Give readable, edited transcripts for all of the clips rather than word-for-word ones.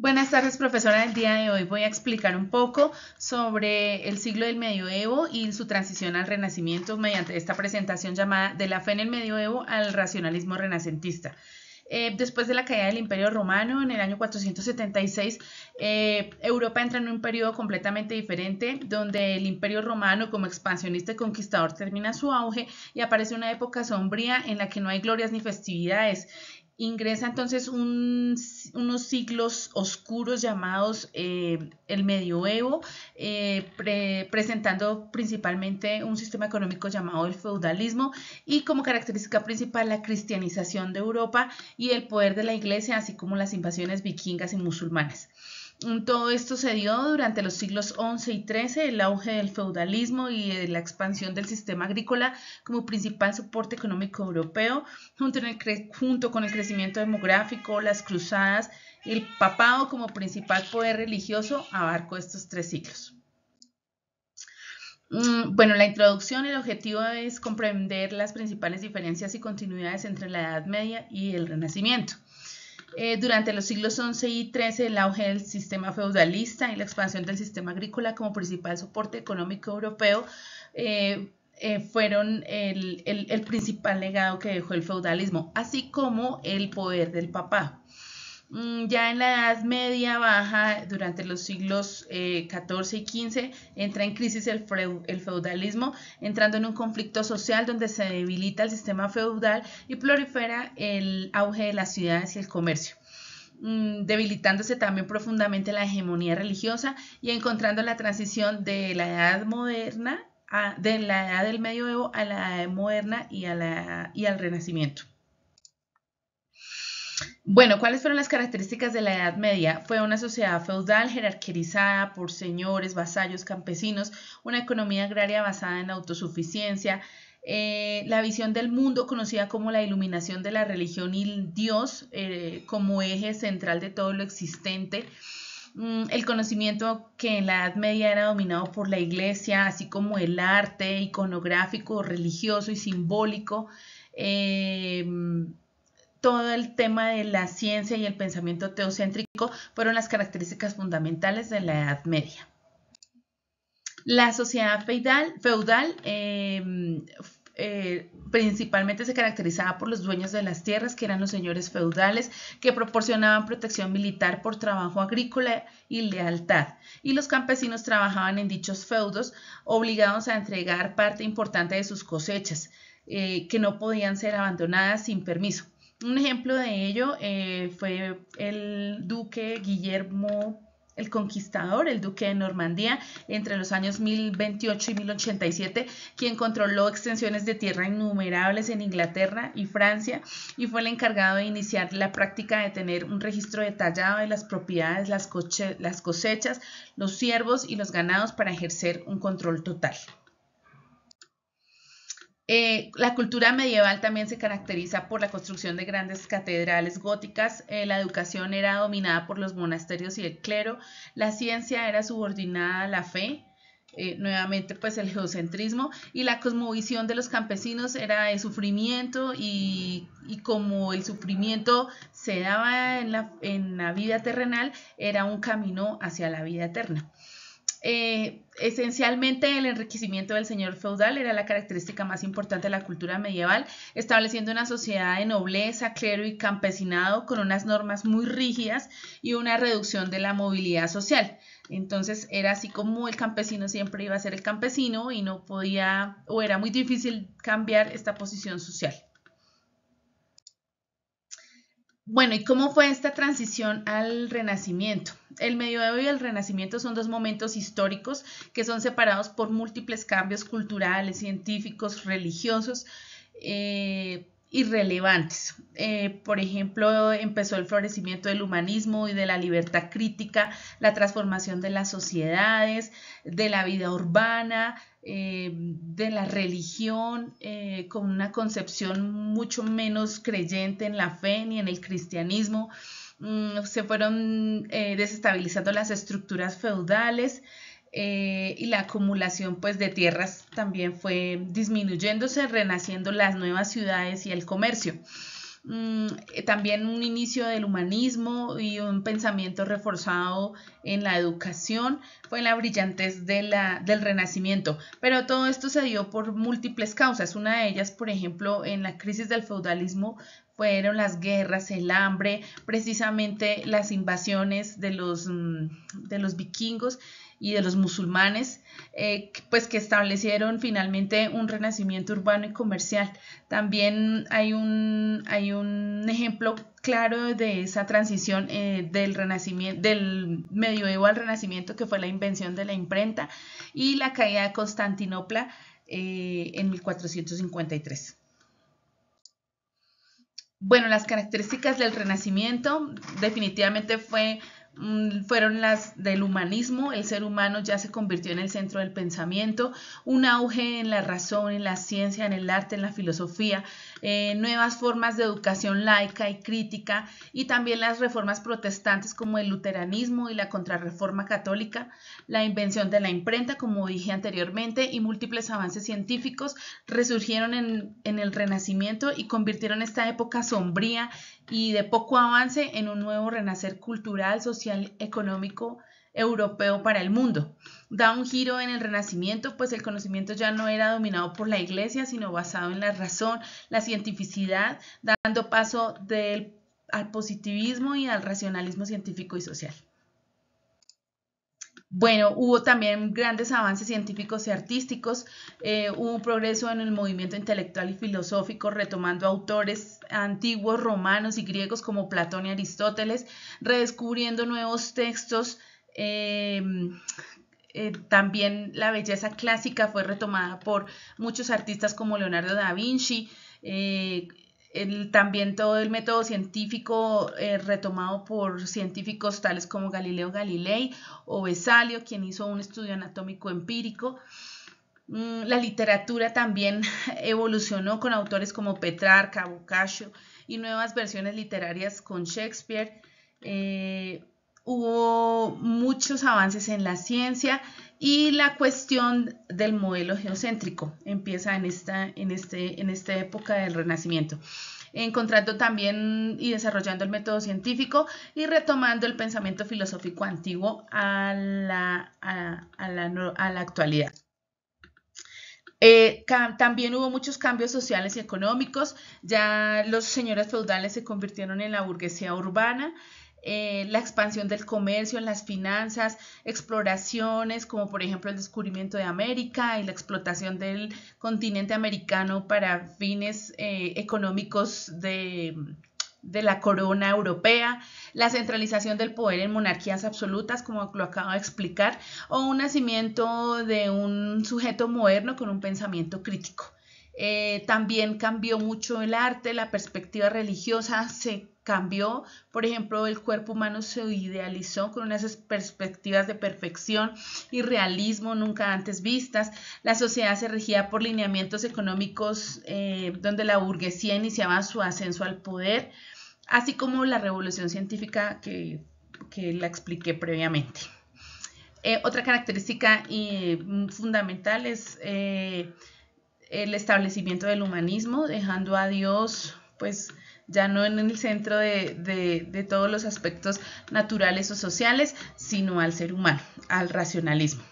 Buenas tardes, profesora. El día de hoy voy a explicar un poco sobre el siglo del medioevo y su transición al renacimiento mediante esta presentación llamada De la fe en el medioevo al racionalismo renacentista. Después de la caída del Imperio Romano en el año 476, Europa entra en un periodo completamente diferente, donde el Imperio Romano como expansionista y conquistador termina su auge y aparece una época sombría en la que no hay glorias ni festividades. Ingresa entonces unos siglos oscuros llamados el medioevo, presentando principalmente un sistema económico llamado el feudalismo y como característica principal la cristianización de Europa y el poder de la iglesia, así como las invasiones vikingas y musulmanas. Todo esto se dio durante los siglos XI y XIII, el auge del feudalismo y de la expansión del sistema agrícola como principal soporte económico europeo, junto con el crecimiento demográfico, las cruzadas y el papado como principal poder religioso, abarcó estos tres siglos. Bueno, la introducción, el objetivo es comprender las principales diferencias y continuidades entre la Edad Media y el Renacimiento. Durante los siglos XI y XIII, el auge del sistema feudalista y la expansión del sistema agrícola como principal soporte económico europeo fueron el principal legado que dejó el feudalismo, así como el poder del papado. Ya en la Edad Media Baja, durante los siglos XIV y XV, entra en crisis el feudalismo, entrando en un conflicto social donde se debilita el sistema feudal y prolifera el auge de las ciudades y el comercio, debilitándose también profundamente la hegemonía religiosa y encontrando la transición de la Edad moderna, de la Edad del Medioevo a la Edad moderna y al Renacimiento. Bueno, ¿cuáles fueron las características de la Edad Media? Fue una sociedad feudal jerarquizada por señores, vasallos, campesinos, una economía agraria basada en autosuficiencia, la visión del mundo conocida como la iluminación de la religión y Dios como eje central de todo lo existente, el conocimiento que en la Edad Media era dominado por la iglesia, así como el arte iconográfico, religioso y simbólico, todo el tema de la ciencia y el pensamiento teocéntrico fueron las características fundamentales de la Edad Media. La sociedad feudal principalmente se caracterizaba por los dueños de las tierras, que eran los señores feudales, que proporcionaban protección militar por trabajo agrícola y lealtad, y los campesinos trabajaban en dichos feudos, obligados a entregar parte importante de sus cosechas, que no podían ser abandonadas sin permiso. Un ejemplo de ello fue el duque Guillermo el Conquistador, el duque de Normandía, entre los años 1028 y 1087, quien controló extensiones de tierra innumerables en Inglaterra y Francia y fue el encargado de iniciar la práctica de tener un registro detallado de las propiedades, las cosechas, los siervos y los ganados para ejercer un control total. La cultura medieval también se caracteriza por la construcción de grandes catedrales góticas, la educación era dominada por los monasterios y el clero, la ciencia era subordinada a la fe, nuevamente pues el geocentrismo, y la cosmovisión de los campesinos era de sufrimiento y como el sufrimiento se daba en la vida terrenal, era un camino hacia la vida eterna. Esencialmente el enriquecimiento del señor feudal era la característica más importante de la cultura medieval, estableciendo una sociedad de nobleza, clero y campesinado con unas normas muy rígidas y una reducción de la movilidad social. Entonces era así como el campesino siempre iba a ser el campesino y no podía, o era muy difícil cambiar esta posición social. Bueno, ¿y cómo fue esta transición al Renacimiento? El Medioevo y el Renacimiento son dos momentos históricos que son separados por múltiples cambios culturales, científicos, religiosos y relevantes. Por ejemplo, empezó el florecimiento del humanismo y de la libertad crítica, la transformación de las sociedades, de la vida urbana, de la religión, con una concepción mucho menos creyente en la fe ni en el cristianismo. Se fueron desestabilizando las estructuras feudales y la acumulación pues, de tierras también fue disminuyéndose, renaciendo las nuevas ciudades y el comercio. también un inicio del humanismo y un pensamiento reforzado en la educación, fue la brillantez del Renacimiento. Pero todo esto se dio por múltiples causas. Una de ellas, por ejemplo, en la crisis del feudalismo, fueron las guerras, el hambre, precisamente las invasiones de los vikingos y de los musulmanes, pues que establecieron finalmente un renacimiento urbano y comercial. También hay un ejemplo claro de esa transición del renacimiento, del medioevo al renacimiento, que fue la invención de la imprenta y la caída de Constantinopla en 1453. Bueno, las características del Renacimiento definitivamente fueron las del humanismo. El ser humano ya se convirtió en el centro del pensamiento, un auge en la razón, en la ciencia, en el arte, en la filosofía, nuevas formas de educación laica y crítica, y también las reformas protestantes como el luteranismo y la contrarreforma católica, la invención de la imprenta, como dije anteriormente, y múltiples avances científicos resurgieron en el Renacimiento y convirtieron esta época sombría y de poco avance en un nuevo renacer cultural, social, económico, europeo para el mundo. Da un giro en el Renacimiento, pues el conocimiento ya no era dominado por la Iglesia, sino basado en la razón, la cientificidad, dando paso al positivismo y al racionalismo científico y social. Bueno, hubo también grandes avances científicos y artísticos, hubo un progreso en el movimiento intelectual y filosófico, retomando autores antiguos romanos y griegos como Platón y Aristóteles, redescubriendo nuevos textos. También la belleza clásica fue retomada por muchos artistas como Leonardo da Vinci. También todo el método científico retomado por científicos tales como Galileo Galilei o Vesalio, quien hizo un estudio anatómico empírico. La literatura también evolucionó con autores como Petrarca, Boccaccio y nuevas versiones literarias con Shakespeare. Hubo muchos avances en la ciencia y la cuestión del modelo geocéntrico empieza en esta época del Renacimiento, encontrando también y desarrollando el método científico y retomando el pensamiento filosófico antiguo a la actualidad. También hubo muchos cambios sociales y económicos. Ya los señores feudales se convirtieron en la burguesía urbana. La expansión del comercio, las finanzas, exploraciones como por ejemplo el descubrimiento de América y la explotación del continente americano para fines económicos de la corona europea, la centralización del poder en monarquías absolutas, como lo acabo de explicar, o un nacimiento de un sujeto moderno con un pensamiento crítico. También cambió mucho el arte, la perspectiva religiosa se cambió. Por ejemplo, el cuerpo humano se idealizó con unas perspectivas de perfección y realismo nunca antes vistas. La sociedad se regía por lineamientos económicos donde la burguesía iniciaba su ascenso al poder, así como la revolución científica que la expliqué previamente. Otra característica fundamental es el establecimiento del humanismo, dejando a Dios pues ya no en el centro de todos los aspectos naturales o sociales, sino al ser humano, al racionalismo.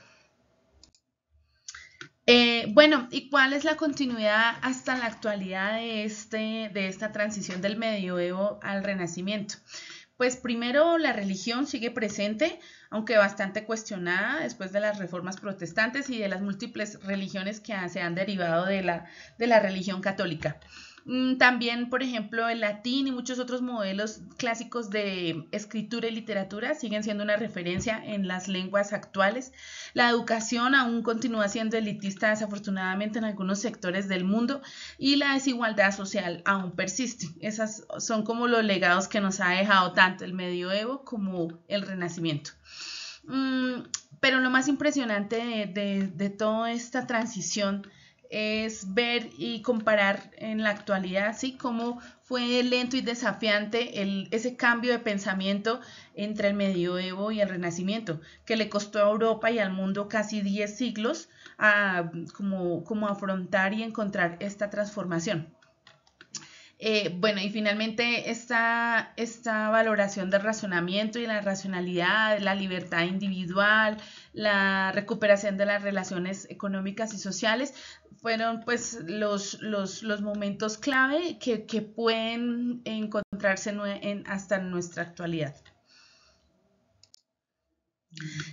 Bueno, ¿y cuál es la continuidad hasta la actualidad de esta transición del medioevo al renacimiento? Pues primero la religión sigue presente, aunque bastante cuestionada después de las reformas protestantes y de las múltiples religiones que se han derivado de la religión católica. También, por ejemplo, el latín y muchos otros modelos clásicos de escritura y literatura siguen siendo una referencia en las lenguas actuales. La educación aún continúa siendo elitista, desafortunadamente, en algunos sectores del mundo, y la desigualdad social aún persiste. Esas son como los legados que nos ha dejado tanto el medioevo como el Renacimiento. Pero lo más impresionante de toda esta transición es ver y comparar en la actualidad, ¿sí?, cómo fue lento y desafiante ese cambio de pensamiento entre el medioevo y el Renacimiento, que le costó a Europa y al mundo casi 10 siglos como afrontar y encontrar esta transformación. Bueno, y finalmente esta valoración del razonamiento y la racionalidad, la libertad individual, la recuperación de las relaciones económicas y sociales fueron pues los momentos clave que pueden encontrarse hasta nuestra actualidad.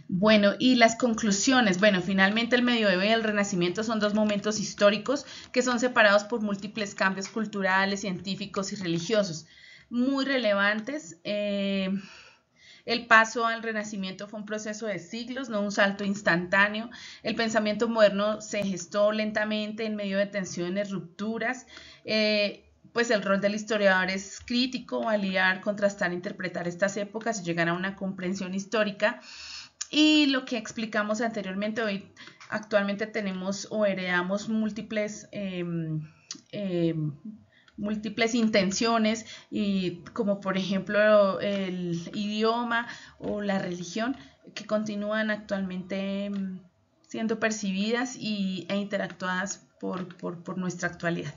Bueno, y las conclusiones. Bueno, finalmente el medioevo y el renacimiento son dos momentos históricos que son separados por múltiples cambios culturales, científicos y religiosos muy relevantes. El paso al Renacimiento fue un proceso de siglos, no un salto instantáneo. El pensamiento moderno se gestó lentamente en medio de tensiones, rupturas. Pues el rol del historiador es crítico, validar, contrastar, interpretar estas épocas y llegar a una comprensión histórica. Y lo que explicamos anteriormente, hoy actualmente tenemos o heredamos múltiples intenciones, y como por ejemplo el idioma o la religión, que continúan actualmente siendo percibidas e interactuadas por nuestra actualidad.